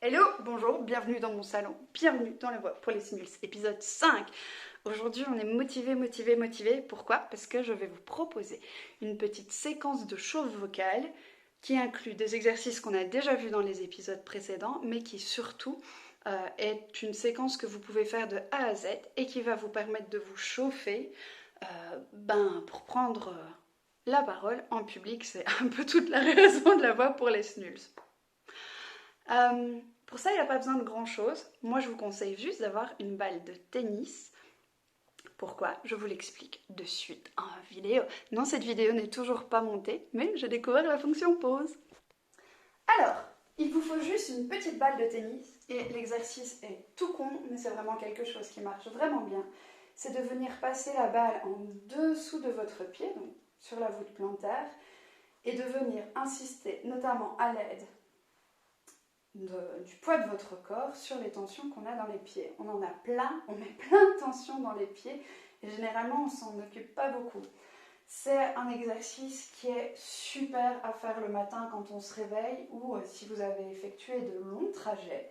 Hello, bonjour, bienvenue dans mon salon, bienvenue dans La Voix pour les Sinus, épisode 5. Aujourd'hui on est motivé. Pourquoi? Parce que je vais vous proposer une petite séquence de chauffe vocale qui inclut des exercices qu'on a déjà vus dans les épisodes précédents, mais qui surtout est une séquence que vous pouvez faire de A à Z et qui va vous permettre de vous chauffer pour prendre la parole en public. C'est un peu toute la raison de La Voix pour les Snuls. Pour ça, il n'y a pas besoin de grand chose. Moi, je vous conseille juste d'avoir une balle de tennis. Pourquoi? Je vous l'explique de suite en vidéo. Non, cette vidéo n'est toujours pas montée, mais j'ai découvert la fonction pause. Alors, il vous faut juste une petite balle de tennis, et l'exercice est tout con, mais c'est vraiment quelque chose qui marche vraiment bien. C'est de venir passer la balle en dessous de votre pied, donc sur la voûte plantaire, et de venir insister, notamment à l'aide du poids de votre corps sur les tensions qu'on a dans les pieds. On en a plein, on met plein de tensions dans les pieds et généralement on s'en occupe pas beaucoup. C'est un exercice qui est super à faire le matin quand on se réveille ou si vous avez effectué de longs trajets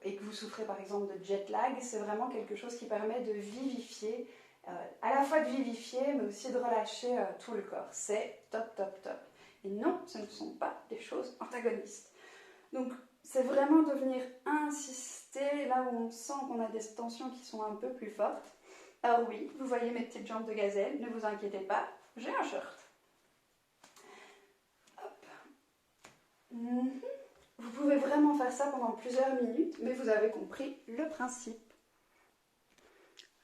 et que vous souffrez par exemple de jet lag, c'est vraiment quelque chose qui permet de vivifier, à la fois de vivifier mais aussi de relâcher tout le corps. C'est top. Et non, ce ne sont pas des choses antagonistes. Donc, c'est vraiment de venir insister là où on sent qu'on a des tensions qui sont un peu plus fortes. Alors oui, vous voyez mes petites jambes de gazelle, ne vous inquiétez pas, j'ai un short. Hop. Vous pouvez vraiment faire ça pendant plusieurs minutes, mais vous avez compris le principe.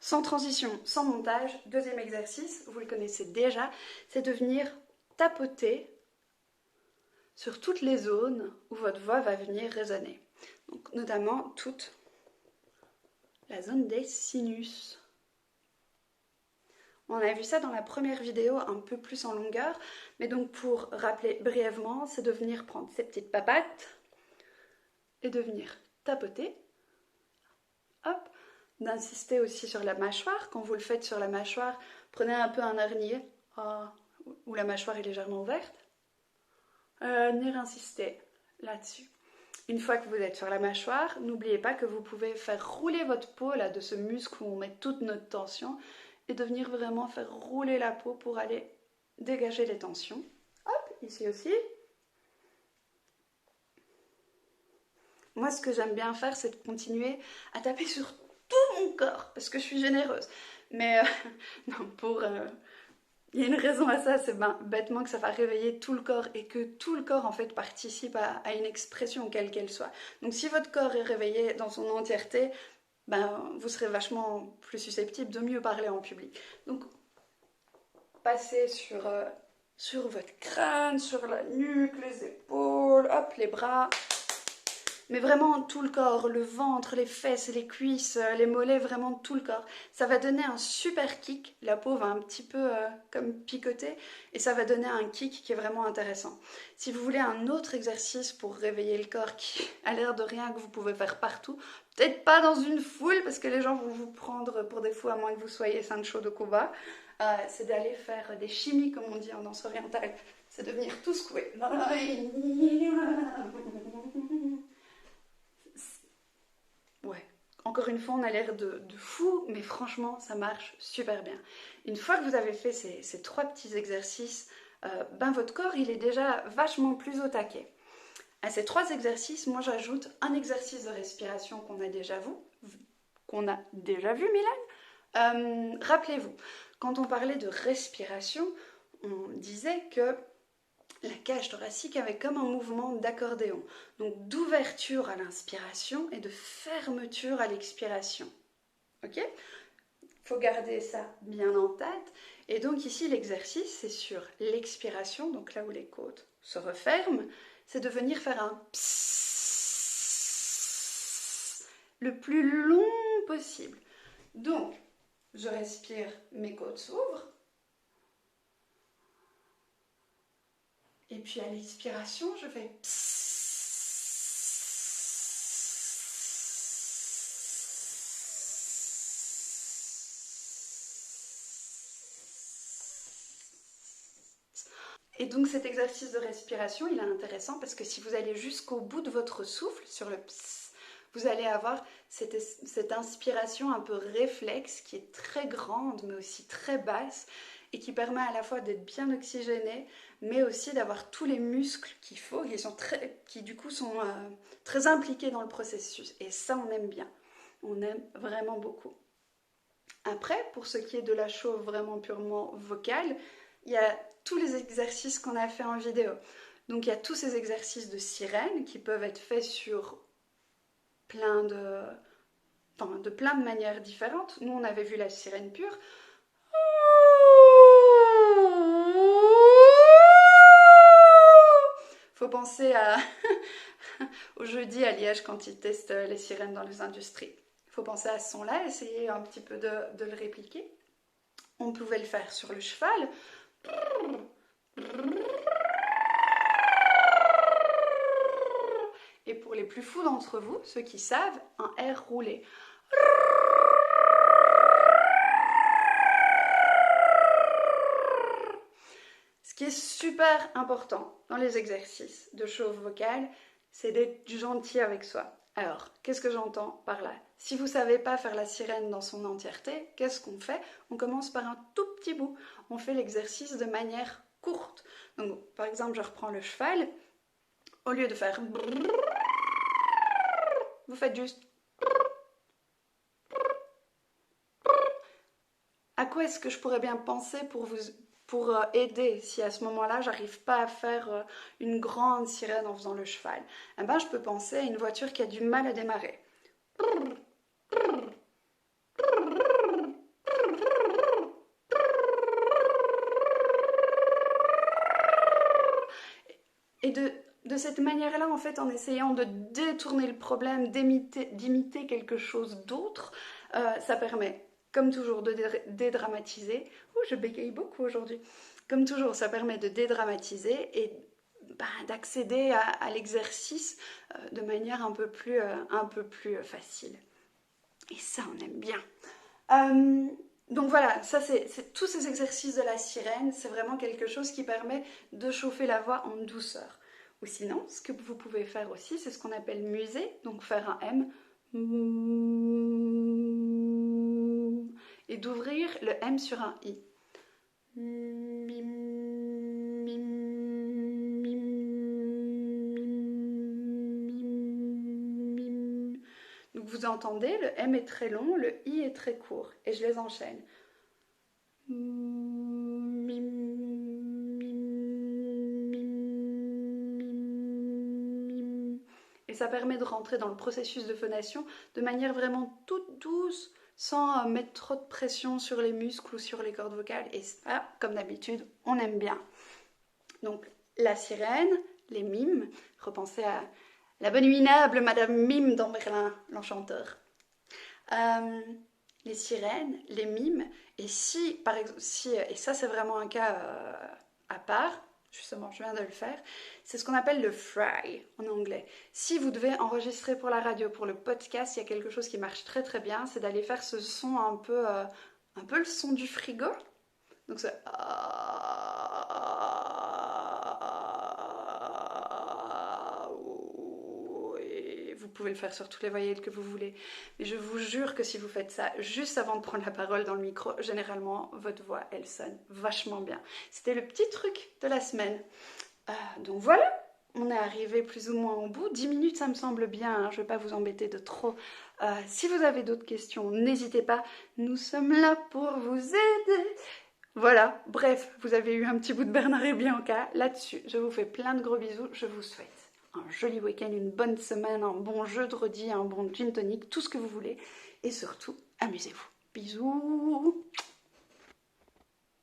Sans transition, sans montage, deuxième exercice, vous le connaissez déjà, c'est de venir tapoter sur toutes les zones où votre voix va venir résonner. Donc, notamment toute la zone des sinus. On a vu ça dans la première vidéo un peu plus en longueur, mais donc pour rappeler brièvement, c'est de venir prendre ces petites papates et de venir tapoter, hop, d'insister aussi sur la mâchoire. Quand vous le faites sur la mâchoire, prenez un peu un air niais, où la mâchoire est légèrement ouverte. Venir insister là-dessus. Une fois que vous êtes sur la mâchoire, n'oubliez pas que vous pouvez faire rouler votre peau là, de ce muscle où on met toute notre tension et de venir vraiment faire rouler la peau pour aller dégager les tensions. Hop, ici aussi. Moi, ce que j'aime bien faire, c'est de continuer à taper sur tout mon corps parce que je suis généreuse. Mais non, il y a une raison à ça, c'est bêtement que ça va réveiller tout le corps et que tout le corps en fait participe à une expression quelle qu'elle soit. Donc si votre corps est réveillé dans son entièreté, vous serez vachement plus susceptible de mieux parler en public. Donc passez sur votre crâne, sur la nuque, les épaules, hop, les bras. Mais vraiment tout le corps, le ventre, les fesses, les cuisses, les mollets, vraiment tout le corps. Ça va donner un super kick, la peau va un petit peu comme picoter et ça va donner un kick qui est vraiment intéressant. Si vous voulez un autre exercice pour réveiller le corps qui a l'air de rien que vous pouvez faire partout, peut-être pas dans une foule parce que les gens vont vous prendre pour des fous à moins que vous soyez Sancho de Cuba, c'est d'aller faire des chimies comme on dit en danse orientale, c'est de venir tout secouer. Ouais, encore une fois, on a l'air de fou, mais franchement, ça marche super bien. Une fois que vous avez fait ces trois petits exercices, votre corps, il est déjà vachement plus au taquet. À ces trois exercices, moi, j'ajoute un exercice de respiration qu'on a déjà vu, Milan. Rappelez-vous, quand on parlait de respiration, on disait que la cage thoracique avait comme un mouvement d'accordéon, donc d'ouverture à l'inspiration et de fermeture à l'expiration. Ok? Il faut garder ça bien en tête. Et donc ici, l'exercice, c'est sur l'expiration, donc là où les côtes se referment, c'est de venir faire un psss le plus long possible. Donc, je respire, mes côtes s'ouvrent. Et puis à l'expiration, je fais psss. Et donc cet exercice de respiration, il est intéressant parce que si vous allez jusqu'au bout de votre souffle, sur le ps, vous allez avoir cette inspiration un peu réflexe qui est très grande mais aussi très basse et qui permet à la fois d'être bien oxygéné mais aussi d'avoir tous les muscles qu'il faut, qui du coup sont très impliqués dans le processus. Et ça, on aime bien. On aime vraiment beaucoup. Après, pour ce qui est de la chauffe vraiment purement vocale, il y a tous les exercices qu'on a fait en vidéo. Donc il y a tous ces exercices de sirène qui peuvent être faits sur de plein de manières différentes. Nous, on avait vu la sirène pure. Faut penser au jeudi à Liège quand ils testent les sirènes dans les industries. Il faut penser à ce son-là, essayer un petit peu de le répliquer. On pouvait le faire sur le cheval. Et pour les plus fous d'entre vous, ceux qui savent, un R roulé. Ce qui est super important dans les exercices de chauffe vocale, c'est d'être gentil avec soi. Alors, qu'est-ce que j'entends par là? Si vous ne savez pas faire la sirène dans son entièreté, qu'est-ce qu'on fait? On commence par un tout petit bout. On fait l'exercice de manière courte. Donc, par exemple, je reprends le cheval. Au lieu de faire... vous faites juste... À quoi est-ce que je pourrais bien penser pour aider si à ce moment-là, j'arrive pas à faire une grande sirène en faisant le cheval? Eh ben, je peux penser à une voiture qui a du mal à démarrer. Et de cette manière-là, en fait, en essayant de détourner le problème, d'imiter quelque chose d'autre, ça permet, comme toujours, de dédramatiser. Oh, je bégaye beaucoup aujourd'hui. Comme toujours, ça permet de dédramatiser et d'accéder à l'exercice de manière un peu plus facile. Et ça, on aime bien. Donc voilà, ça c'est tous ces exercices de la sirène, c'est vraiment quelque chose qui permet de chauffer la voix en douceur. Ou sinon, ce que vous pouvez faire aussi, c'est ce qu'on appelle muser, donc faire un M et d'ouvrir le M sur un I. Donc vous entendez, le M est très long, le I est très court, et je les enchaîne. Et ça permet de rentrer dans le processus de phonation de manière vraiment toute douce, sans mettre trop de pression sur les muscles ou sur les cordes vocales. Et ça, comme d'habitude, on aime bien. Donc la sirène, les mimes, repensez à la abominable Madame Mime dans Merlin, l'Enchanteur. Les sirènes, les mimes, et si, par exemple, et ça c'est vraiment un cas à part, justement je viens de le faire, c'est ce qu'on appelle le fry en anglais. Si vous devez enregistrer pour la radio, pour le podcast, il y a quelque chose qui marche très très bien, c'est d'aller faire ce son un peu le son du frigo. Donc c'est... Vous pouvez le faire sur toutes les voyelles que vous voulez. Mais je vous jure que si vous faites ça juste avant de prendre la parole dans le micro, généralement, votre voix, elle sonne vachement bien. C'était le petit truc de la semaine. Donc voilà, on est arrivé plus ou moins au bout. 10 minutes, ça me semble bien, hein, je ne vais pas vous embêter de trop. Si vous avez d'autres questions, n'hésitez pas. Nous sommes là pour vous aider. Voilà, bref, vous avez eu un petit bout de Bernard et Bianca. Là-dessus, je vous fais plein de gros bisous. Je vous souhaite un joli week-end, une bonne semaine, un bon jeudi, un bon gin tonic, tout ce que vous voulez. Et surtout, amusez-vous. Bisous!